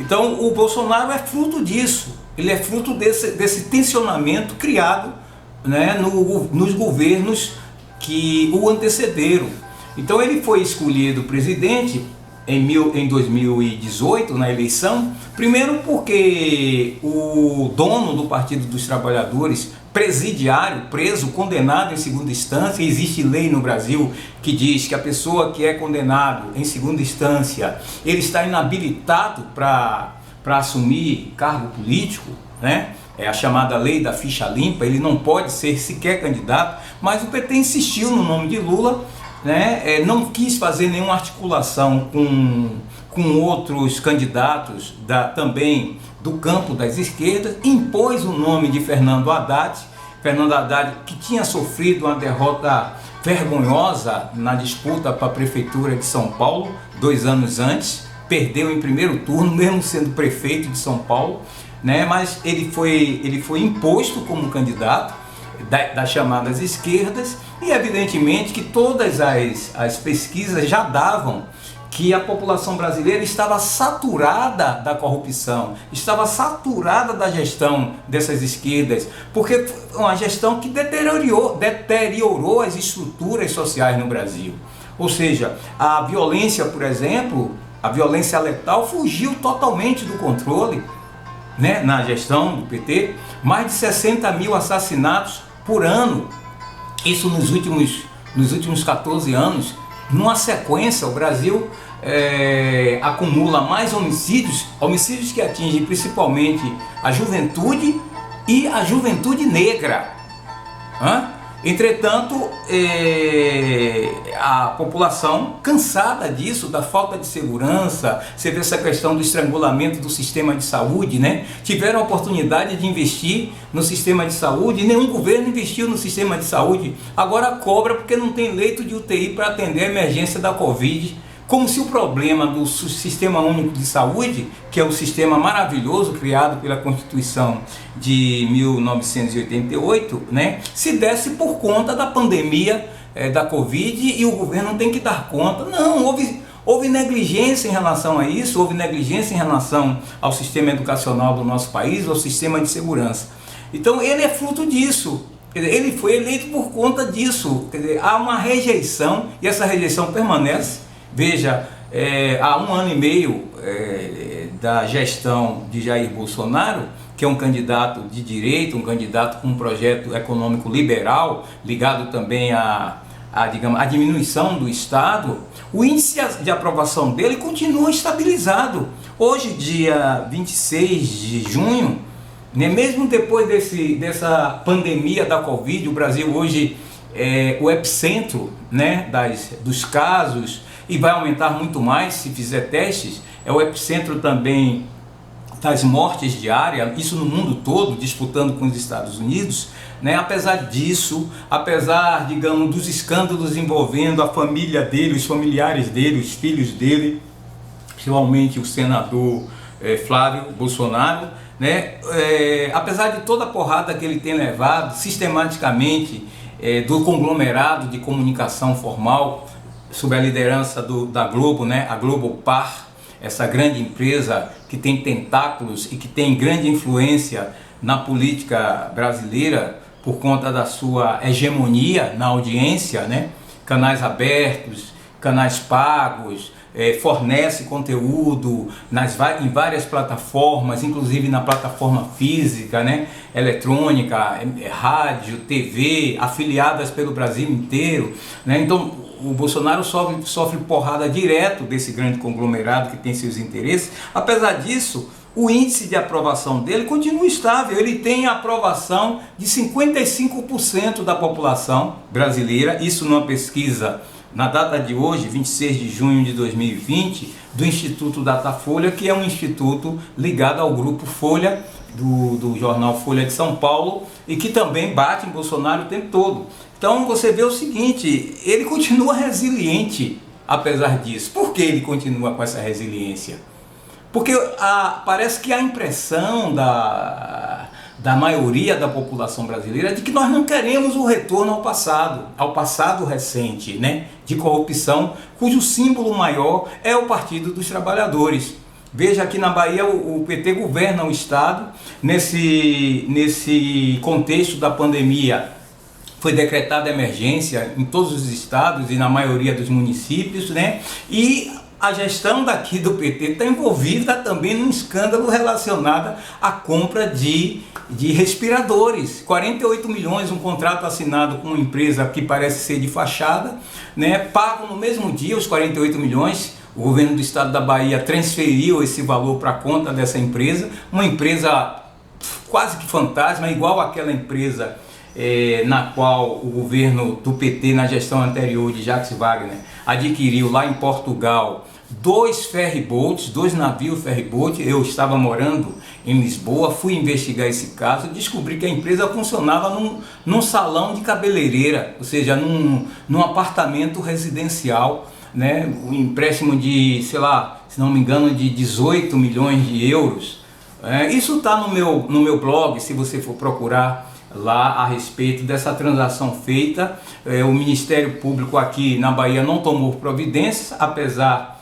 Então o Bolsonaro é fruto disso, ele é fruto desse tensionamento criado, né, nos governos que o antecederam. Então ele foi escolhido presidente em 2018, na eleição, primeiro porque o dono do Partido dos Trabalhadores, presidiário, preso, condenado em segunda instância, existe lei no Brasil que diz que a pessoa que é condenado em segunda instância, ele está inabilitado para assumir cargo político, né? É a chamada lei da ficha limpa, ele não pode ser sequer candidato, mas o PT insistiu no nome de Lula, né? Não quis fazer nenhuma articulação com outros candidatos também do campo das esquerdas, impôs o nome de Fernando Haddad, que tinha sofrido uma derrota vergonhosa na disputa para a Prefeitura de São Paulo 2 anos antes, perdeu em primeiro turno, mesmo sendo prefeito de São Paulo, né? Mas ele foi imposto como candidato das chamadas esquerdas, e evidentemente que todas as pesquisas já davam que a população brasileira estava saturada da corrupção, estava saturada da gestão dessas esquerdas, porque foi uma gestão que deteriorou as estruturas sociais no Brasil. Ou seja, a violência, por exemplo, a violência letal fugiu totalmente do controle, né, na gestão do PT, mais de 60 mil assassinatos por ano, isso nos últimos 14 anos, numa sequência. O Brasil acumula mais homicídios que atingem principalmente a juventude e a juventude negra. Entretanto, a população, cansada disso, da falta de segurança, você vê essa questão do estrangulamento do sistema de saúde, né? Tiveram a oportunidade de investir no sistema de saúde, e nenhum governo investiu no sistema de saúde, agora cobra porque não tem leito de UTI para atender a emergência da Covid, como se o problema do Sistema Único de Saúde, que é um sistema maravilhoso criado pela Constituição de 1988, né, se desse por conta da pandemia da Covid e o governo tem que dar conta. Não, houve negligência em relação a isso, houve negligência em relação ao sistema educacional do nosso país, ao sistema de segurança. Então ele é fruto disso. Ele foi eleito por conta disso. Quer dizer, há uma rejeição e essa rejeição permanece. Veja, há 1 ano e meio da gestão de Jair Bolsonaro, que é um candidato de direita, um candidato com um projeto econômico liberal, ligado também digamos, à diminuição do Estado, o índice de aprovação dele continua estabilizado. Hoje, dia 26 de junho, né, mesmo depois dessa pandemia da Covid, o Brasil hoje é o epicentro, né, dos casos, e vai aumentar muito mais se fizer testes, é o epicentro também das mortes diárias, isso no mundo todo, disputando com os Estados Unidos, né? Apesar disso, apesar, digamos, dos escândalos envolvendo a família dele, os familiares dele, os filhos dele, principalmente o senador Flávio Bolsonaro, né? Apesar de toda a porrada que ele tem levado sistematicamente do conglomerado de comunicação formal, sob a liderança da Globo, né? A Globopar, essa grande empresa que tem tentáculos e que tem grande influência na política brasileira por conta da sua hegemonia na audiência, né? Canais abertos, canais pagos, fornece conteúdo em várias plataformas, inclusive na plataforma física, né? Eletrônica, rádio, TV, afiliadas pelo Brasil inteiro, né? Então o Bolsonaro sofre porrada direto desse grande conglomerado que tem seus interesses. Apesar disso, o índice de aprovação dele continua estável. Ele tem a aprovação de 55% da população brasileira, isso numa pesquisa na data de hoje, 26 de junho de 2020, do Instituto Datafolha, que é um instituto ligado ao Grupo Folha, do jornal Folha de São Paulo, e que também bate em Bolsonaro o tempo todo. Então você vê o seguinte, ele continua resiliente apesar disso. Por que ele continua com essa resiliência? Porque parece que a impressão da maioria da população brasileira de que nós não queremos o retorno ao passado recente, né, de corrupção, cujo símbolo maior é o Partido dos Trabalhadores. Veja, aqui na Bahia o PT governa o Estado. Nesse contexto da pandemia, foi decretada emergência em todos os estados e na maioria dos municípios, né? E a gestão daqui do PT está envolvida também num escândalo relacionado à compra de respiradores. 48 milhões, um contrato assinado com uma empresa que parece ser de fachada, né? Pago no mesmo dia os 48 milhões. O governo do estado da Bahia transferiu esse valor para a conta dessa empresa, uma empresa quase que fantasma, igual àquela empresa na qual o governo do PT, na gestão anterior de Jacques Wagner, adquiriu lá em Portugal dois navios ferryboat. Eu estava morando em Lisboa, fui investigar esse caso, descobri que a empresa funcionava num salão de cabeleireira, ou seja, num apartamento residencial, né? Um empréstimo de, sei lá, se não me engano, de 18 milhões de euros. Isso está no meu blog, se você for procurar lá a respeito dessa transação feita. O Ministério Público aqui na Bahia não tomou providências, apesar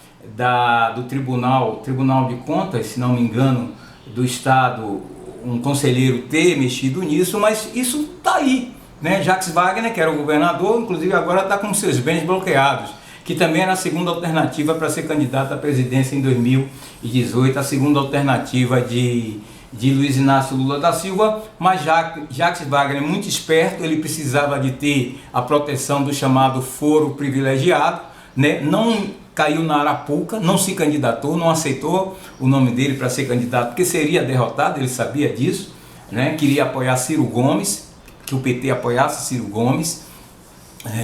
do Tribunal de Contas, se não me engano, do Estado, um conselheiro ter mexido nisso, mas isso está aí, né? Jacques Wagner, que era o governador, inclusive agora está com seus bens bloqueados, que também era a segunda alternativa para ser candidato à presidência em 2018, a segunda alternativa de Luiz Inácio Lula da Silva. Mas Jacques Wagner, muito esperto, ele precisava de ter a proteção do chamado foro privilegiado, né? Não caiu na arapuca, não se candidatou, não aceitou o nome dele para ser candidato, porque seria derrotado, ele sabia disso, né? Queria apoiar Ciro Gomes, que o PT apoiasse Ciro Gomes,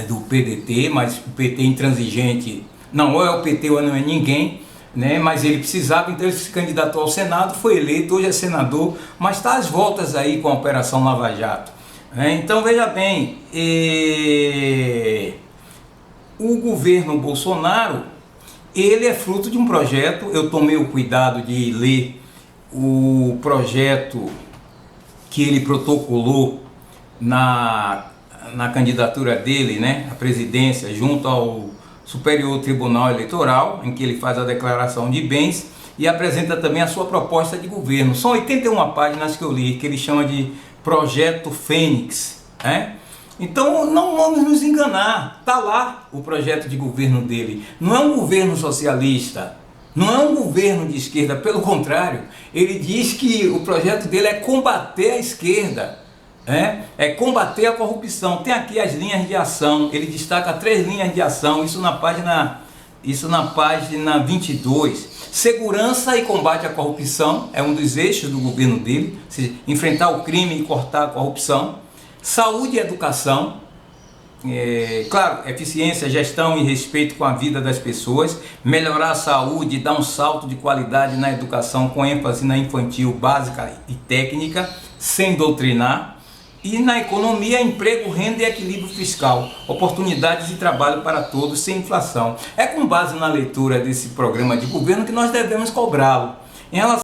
do PDT, mas o PT intransigente, não, ou é o PT ou não é ninguém, né? Mas ele precisava, então ele se candidatou ao Senado, foi eleito, hoje é senador, mas está às voltas aí com a Operação Lava Jato, né? Então veja bem, o governo Bolsonaro, ele é fruto de um projeto. Eu tomei o cuidado de ler o projeto que ele protocolou na candidatura dele, né, à presidência, junto ao Superior Tribunal Eleitoral, em que ele faz a declaração de bens e apresenta também a sua proposta de governo. São 81 páginas que eu li, que ele chama de Projeto Fênix, né? Então não vamos nos enganar, está lá o projeto de governo dele. Não é um governo socialista, não é um governo de esquerda, pelo contrário, ele diz que o projeto dele é combater a esquerda, é combater a corrupção. Tem aqui as linhas de ação, ele destaca 3 linhas de ação, isso na página 22. Segurança e combate à corrupção é um dos eixos do governo dele, ou seja, enfrentar o crime e cortar a corrupção. Saúde e educação, claro, eficiência, gestão e respeito com a vida das pessoas, melhorar a saúde, dar um salto de qualidade na educação com ênfase na infantil, básica e técnica, sem doutrinar. E na economia, emprego, renda e equilíbrio fiscal, oportunidades de trabalho para todos sem inflação. É com base na leitura desse programa de governo que nós devemos cobrá-lo. Em relação